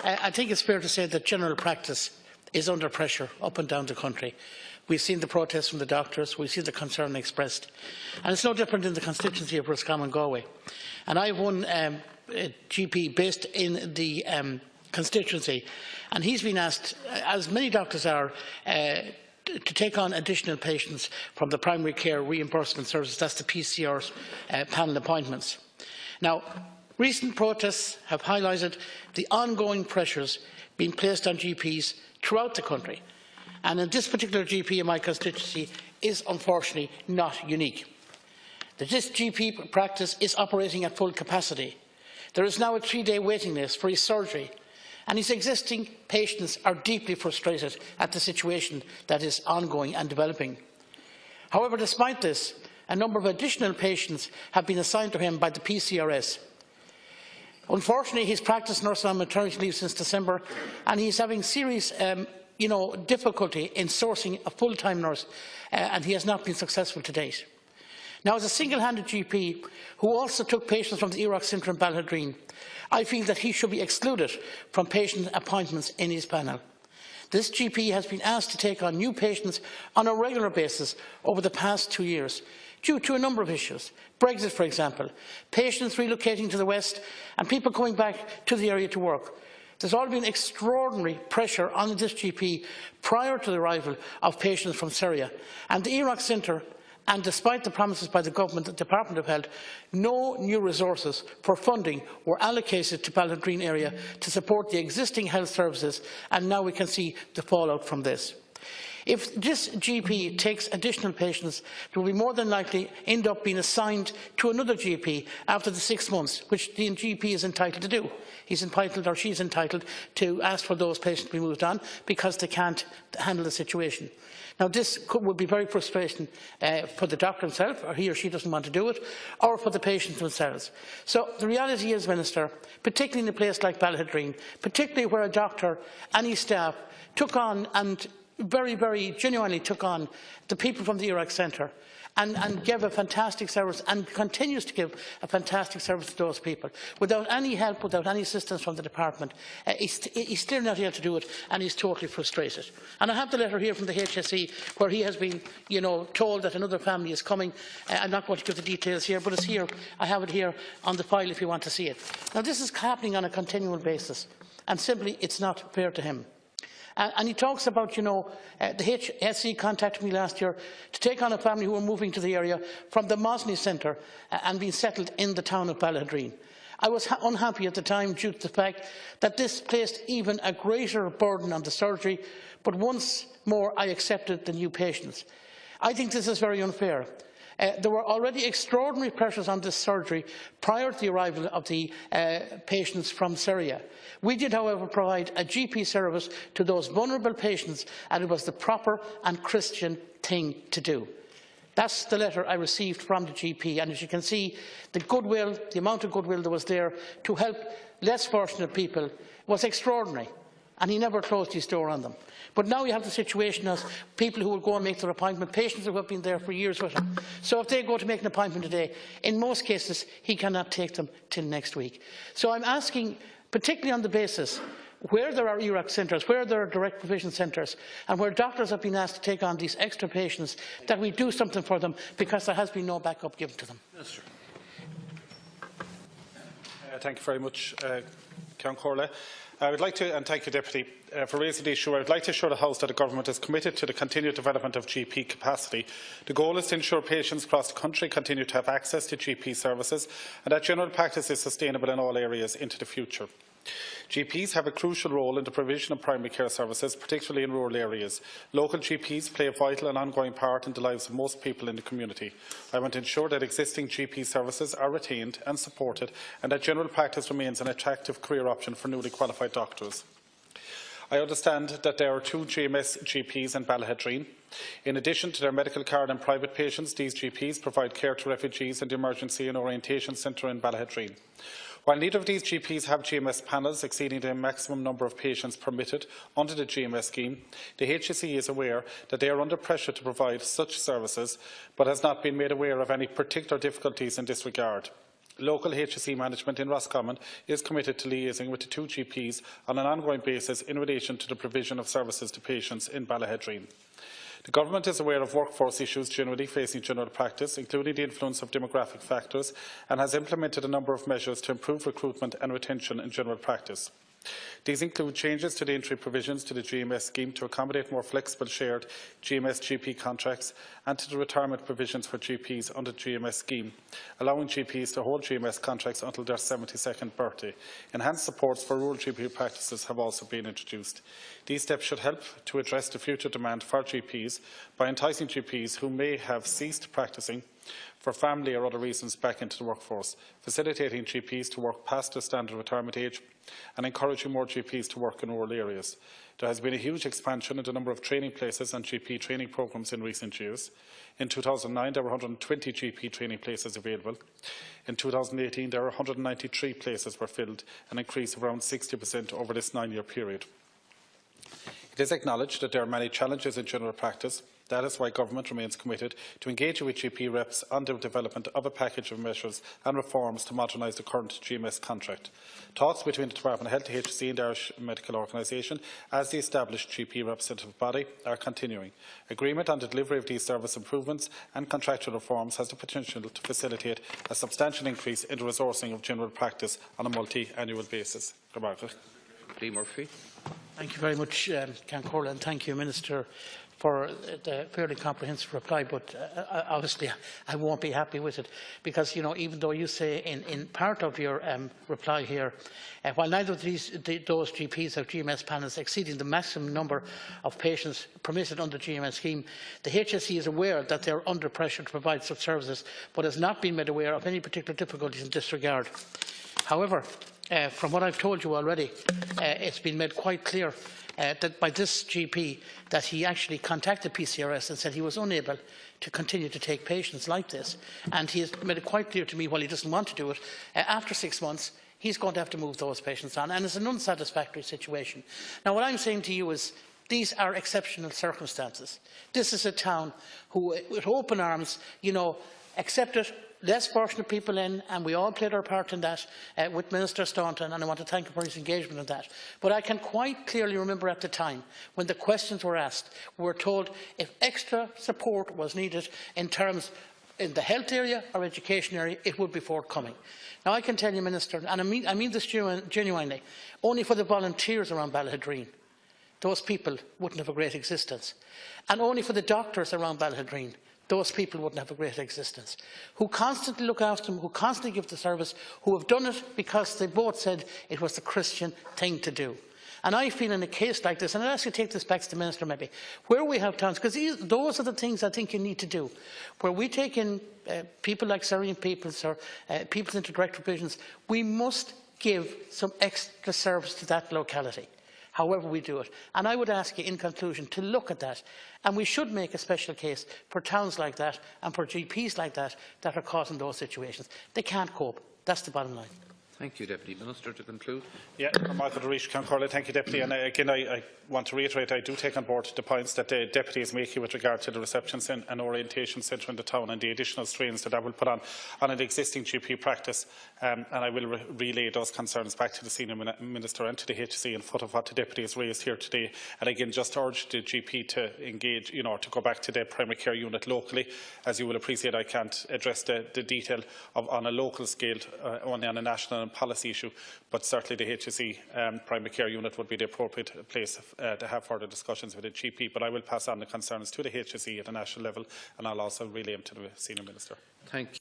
I think it's fair to say that general practice is under pressure up and down the country. We've seen the protests from the doctors, we've seen the concern expressed. And it's no different in the constituency of Roscommon, Galway. And I have one GP based in the constituency, and he's been asked, as many doctors are, to take on additional patients from the primary care reimbursement services, that's the PCR's panel appointments. Now, recent protests have highlighted the ongoing pressures being placed on GPs throughout the country. And in this particular GP in my constituency is unfortunately not unique. This GP practice is operating at full capacity. There is now a 3-day waiting list for his surgery, and his existing patients are deeply frustrated at the situation that is ongoing and developing. However, despite this, a number of additional patients have been assigned to him by the PCRS. Unfortunately, his practice nurse is on maternity leave since December, and he is having serious difficulty in sourcing a full-time nurse, and he has not been successful to date. Now, as a single-handed GP who also took patients from the EROC Centre in Ballaghaderreen, I feel that he should be excluded from patient appointments in his panel. This GP has been asked to take on new patients on a regular basis over the past 2 years, due to a number of issues. Brexit, for example, patients relocating to the West and people coming back to the area to work. There's all been extraordinary pressure on this GP prior to the arrival of patients from Syria. And the EROC Centre, and despite the promises by the Government, the Department of Health, no new resources for funding were allocated to Ballaghaderreen area to support the existing health services, and now we can see the fallout from this. If this GP takes additional patients, they will be more than likely end up being assigned to another GP after the 6 months, which the GP is entitled to do. He's entitled, or she's entitled, to ask for those patients to be moved on because they can't handle the situation. Now, this would be very frustrating for the doctor himself, or he or she doesn't want to do it, or for the patients themselves. So the reality is, Minister, particularly in a place like Ballaghaderreen, particularly where a doctor and his staff took on and very, very genuinely took on the people from the EROC Centre and gave a fantastic service and continues to give a fantastic service to those people. Without any help, without any assistance from the department, he's still not able to do it, and he's totally frustrated. And I have the letter here from the HSE where he has been told that another family is coming. I'm not going to give the details here, but it's here. I have it here on the file if you want to see it. Now, this is happening on a continual basis, and simply it's not fair to him. And he talks about, the HSE contacted me last year to take on a family who were moving to the area from the Mosney Centre and being settled in the town of Ballaghaderreen. I was unhappy at the time due to the fact that this placed even a greater burden on the surgery, but once more I accepted the new patients. I think this is very unfair. There were already extraordinary pressures on this surgery prior to the arrival of the patients from Syria. We did, however, provide a GP service to those vulnerable patients, and it was the proper and Christian thing to do. That's the letter I received from the GP, and as you can see, the goodwill, the amount of goodwill that was there to help less fortunate people was extraordinary, and he never closed his door on them. But now you have the situation as people who will go and make their appointment, patients who have been there for years with him. So if they go to make an appointment today, in most cases he cannot take them till next week. So I'm asking, particularly on the basis where there are EROC centres, where there are direct provision centres, and where doctors have been asked to take on these extra patients, that we do something for them, because there has been no backup given to them. Minister. Thank you very much, Count Corley. I would like to, and thank you, Deputy, for raising the issue. I would like to assure the House that the Government is committed to the continued development of GP capacity. The goal is to ensure patients across the country continue to have access to GP services, and that general practice is sustainable in all areas into the future. GPs have a crucial role in the provision of primary care services, particularly in rural areas. Local GPs play a vital and ongoing part in the lives of most people in the community. I want to ensure that existing GP services are retained and supported, and that general practice remains an attractive career option for newly qualified doctors. I understand that there are 2 GMS GPs in Ballaghaderreen. In addition to their medical card and private patients, these GPs provide care to refugees in the Emergency and Orientation Centre in Ballaghaderreen. While neither of these GPs have GMS panels exceeding the maximum number of patients permitted under the GMS scheme, the HSE is aware that they are under pressure to provide such services, but has not been made aware of any particular difficulties in this regard. Local HSE management in Roscommon is committed to liaising with the two GPs on an ongoing basis in relation to the provision of services to patients in Ballaghaderreen. The Government is aware of workforce issues generally facing general practice, including the influence of demographic factors, and has implemented a number of measures to improve recruitment and retention in general practice. These include changes to the entry provisions to the GMS scheme to accommodate more flexible shared GMS-GP contracts and to the retirement provisions for GPs under the GMS scheme, allowing GPs to hold GMS contracts until their 72nd birthday. Enhanced supports for rural GP practices have also been introduced. These steps should help to address the future demand for GPs by enticing GPs who may have ceased practising for family or other reasons back into the workforce, facilitating GPs to work past their standard retirement age and encouraging more GPs to work in rural areas. There has been a huge expansion in the number of training places and GP training programmes in recent years. In 2009, there were 120 GP training places available. In 2018, there were 193 places were filled, an increase of around 60% over this 9-year period. It is acknowledged that there are many challenges in general practice. That is why Government remains committed to engage with GP reps on the development of a package of measures and reforms to modernise the current GMS contract. Talks between the Department of Health, the HSE and the Irish Medical Organisation, as the established GP representative body, are continuing. Agreement on the delivery of these service improvements and contractual reforms has the potential to facilitate a substantial increase in the resourcing of general practice on a multi-annual basis. Thank you very much, Cancora, and thank you, Minister, for the fairly comprehensive reply, but obviously I won't be happy with it because, you know, even though you say in part of your reply here, while neither of those GPs have GMS panels exceeding the maximum number of patients permitted under the GMS scheme, the HSE is aware that they are under pressure to provide such services, but has not been made aware of any particular difficulties in this regard. However, from what I've told you already, it's been made quite clear that by this GP that he actually contacted PCRS and said he was unable to continue to take patients like this. And he has made it quite clear to me, while he doesn't want to do it, after 6 months, he's going to have to move those patients on. And it's an unsatisfactory situation. Now, what I'm saying to you is, these are exceptional circumstances. This is a town who, with open arms, you know, accepted less fortunate people in, and we all played our part in that with Minister Staunton, and I want to thank him for his engagement in that. But I can quite clearly remember at the time, when the questions were asked, we were told if extra support was needed in terms in the health area or education area, it would be forthcoming. Now, I can tell you, Minister, and I mean this genuinely, only for the volunteers around Ballaghaderreen, those people wouldn't have a great existence. And only for the doctors around Ballaghaderreen, those people wouldn't have a great existence, who constantly look after them, who constantly give the service, who have done it because they both said it was the Christian thing to do. And I feel in a case like this, and I'll ask you to take this back to the Minister maybe, where we have towns, because those are the things I think you need to do, where we take in people like Syrian peoples or peoples into direct provisions, we must give some extra service to that locality, however we do it. And I would ask you, in conclusion, to look at that. And we should make a special case for towns like that and for GPs like that that are caught in those situations. They can't cope. That's the bottom line. Thank you, Deputy Minister. To conclude. Yeah, thank you, Deputy. And again, I want to reiterate, I do take on board the points that the Deputy is making with regard to the receptions and orientation centre in the town and the additional strains that will put on an existing GP practice. And I will relay those concerns back to the Senior Minister and to the HSE in foot of what the Deputy has raised here today. And again, just urge the GP to engage, you know, to go back to the primary care unit locally. As you will appreciate, I can't address the detail on a local scale, only on a national and policy issue, but certainly the HSE primary care unit would be the appropriate place to have further discussions with the GP. But I will pass on the concerns to the HSE at a national level, and I'll also relay them to the Senior Minister. Thank you.